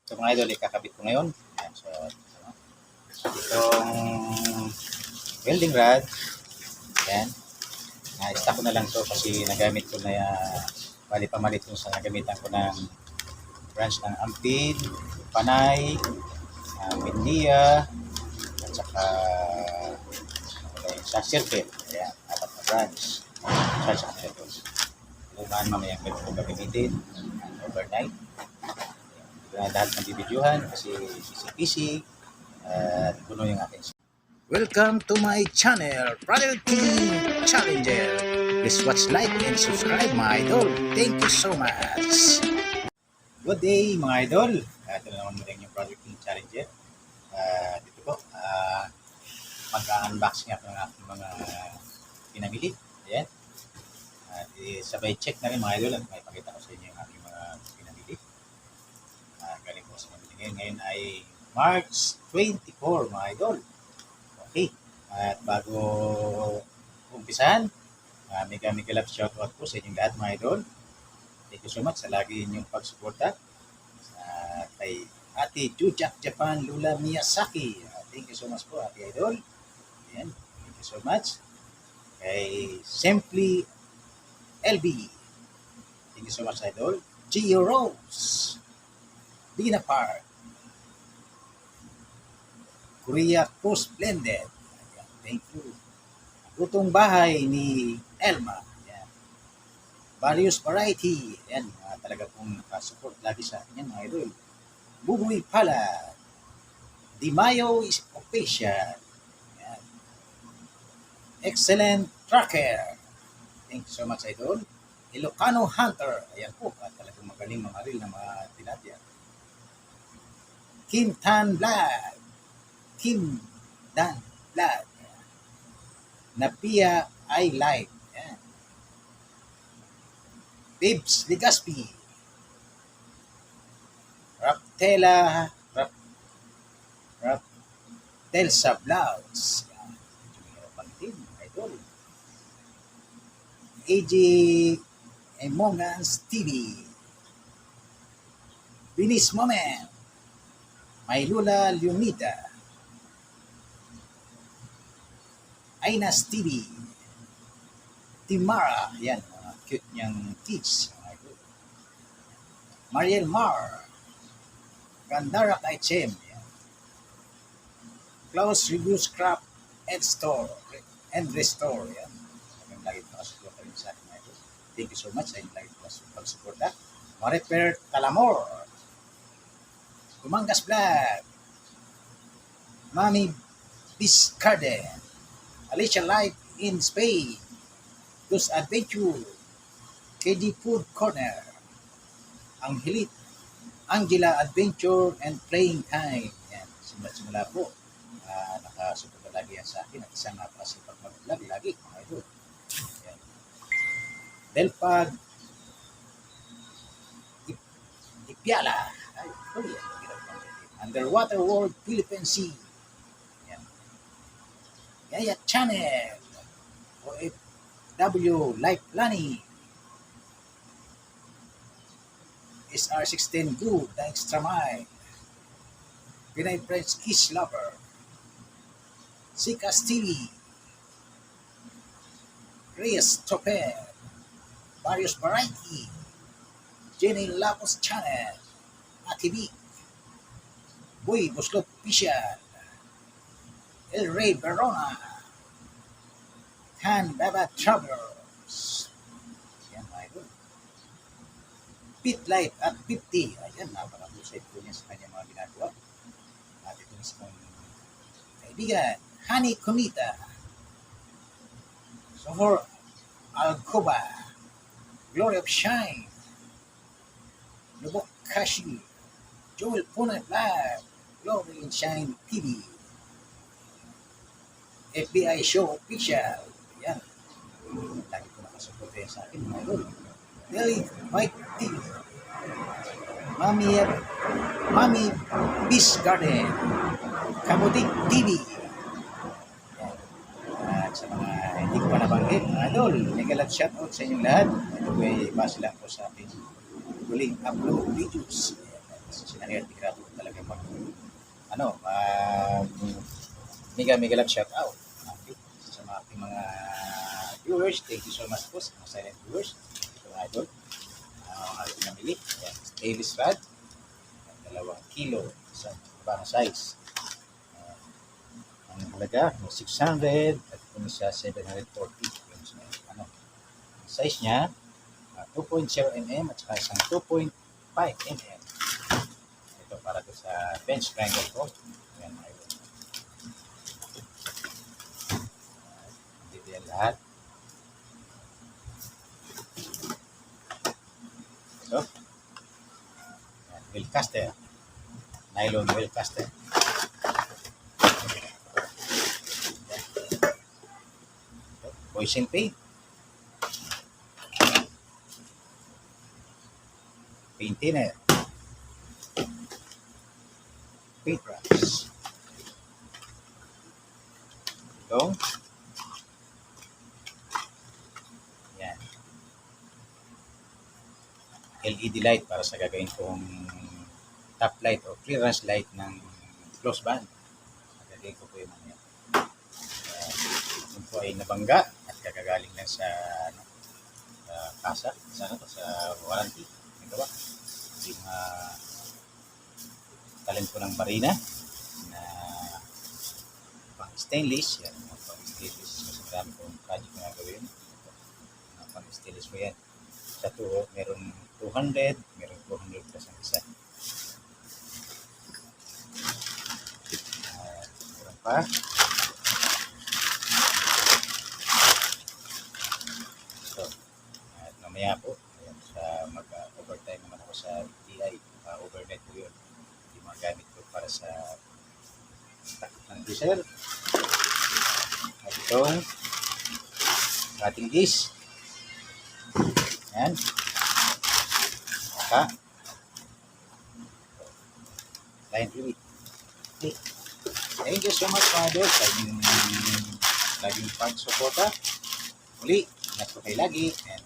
Ito mga idol, ikakabit ko ngayon. Ayan, so, itong welding rod, ayan, na-stack ko na lang to kasi nagamit ko na bali pamalit ko sa nagamitan ko ng branch ng ampid, panay, bindiya, at saka sa circuit. Ayan, apat na branch. Charge ako nito. Lumaan mamaya ko gagamitin overnight. Lahat ng bibidyohan kasi busy at puno yung akin. Welcome to my channel, Brother King Challenger. Please watch, like, and subscribe my idol. Thank you so much. Good day mga idol. Ito na naman muli yung Brother King Challenger. Dito po, mag-unboxing ako ng aking mga pinamili. Ayan. At sabay check na rin mga idol at may pakita ko sa inyo yung aking mga pinamili. Galing po sa mabili ngayon ay March 24 mga idol. Okay, at bago umpisahan, mega love shoutout po sa inyong lahat mga idol. Thank you so much sa lagi inyong pagsuporta kay Ate Jujak Japan Lula Miyazaki. Thank you so much po Ate Idol. Ayan, thank you so much. Kay Simply LB. Thank you so much Idol. Gio Rose. Dina Park. Korea Post Blended. Ayan, thank you. Lutong bahay ni Elma. Ayan. Various variety. Ayan, talaga pong nakasupport lagi sa akin yan mga idol. Bubuy pala. Di Mayo is official. Ayan. Excellent Tracker. Thank you so much idol. Ilocano Hunter. Ayan po, talagang magaling mamaril na mga tilapia. Kim Tan Vlog. Kim Dan Vlog. Napia I Like. Ayan. Bibs Legaspi. Raptelsa Vlogs. Idol. AJ Emongans TV. Binis Moment. Maylula Leonida. Ainas TV. Timara. Yan, cute niyang teach. Mariel Mar. Gandara Kaichem. Close Review Scrap and Store. And Restore. Yan. Lagi nakasupport rin sa akin. Thank you so much sa inyong lagi pag-support. Mariper Talamor. Kumangas Vlog. Mami Biscarden. Alicia Life in Spain. Dos Adventure. KD Food Corner. Anghelit. Angela Adventure and Playing Time. Yan. Simula po. Nakasupport lagi yan sa akin. At isang napakasipag mag-vlog lagi. Mga idol. Yan. Delpag. Ipiala. Ay, Underwater World Philippine Sea. Yan. Yaya Channel. OFW Life Planning. SR16 Good, The Extra Mile. Pinay French Kiss Lover. Sikas TV. Reyes Topper. Various Variety. Jenny Lapos Channel. ATV. Boy Buslop Official. El Rey Verona. Han Baba Travelers. Yan mga idol. Pit Life at 50. Ayan, napakabusay po niya sa kanyang mga ginagawa. At ito mismong kaibigan, Honey Comita. Sohor Alcoba. Glory of Shine. Lubok Kashi. Joel Punay Vlog. Glory and Shine TV. FBI Show Official. Ayan. Lagi ko nakasupport sa akin mga idol. Daily White TV. Mami Beast Garden. Kamutik TV. At sa mga hindi ko pa nabanggit, mga idol, nagalat shoutout sa inyong lahat. Ito po ay base lang po sa ating huling upload videos. Kasi sila ngayon, tignan ko talaga mag, mega love shout out. Okay. Sa mga aking mga viewers, thank you so much po sa mga silent viewers. Ito mga idol. Ating namili. Yan, stainless rod. 2 kilo. Isang ibang size. Ang halaga, 600 at kung isa 740. Yung size niya, 2.0 mm at saka isang 2.5 mm. Ito para to sa bench grinder ko. Yan, idol. Dito yan lahat. Ito. Yan, wheel caster. Nylon wheel caster. Poison paint. Paint thinner. Paint brush. Ito. Yan. LED light para sa gagawin kong top light o clearance light ng close band. Gagawin ko po yung mga yan. Ito po ay nabangga at kagagaling lang sa kasa, sa warranty. Ito ba? Yung talent ko ng marina na pang stainless. Yan, pang stainless. Kasi marami kong project na gagawin. Pang stainless ko yan. Sa meron 200, meron 200 plus ang isa. Meron pa. So, at mamaya po, ayan, sa mag-overtime naman ako sa TI, overnight po yun. Yung mga gamit ko para sa takip ng diesel. At itong ating dish. Yan. Saka line relief. Okay. Thank you so much mga idol sa inyong laging pag-suporta. Muli, ingat po kayo lagi and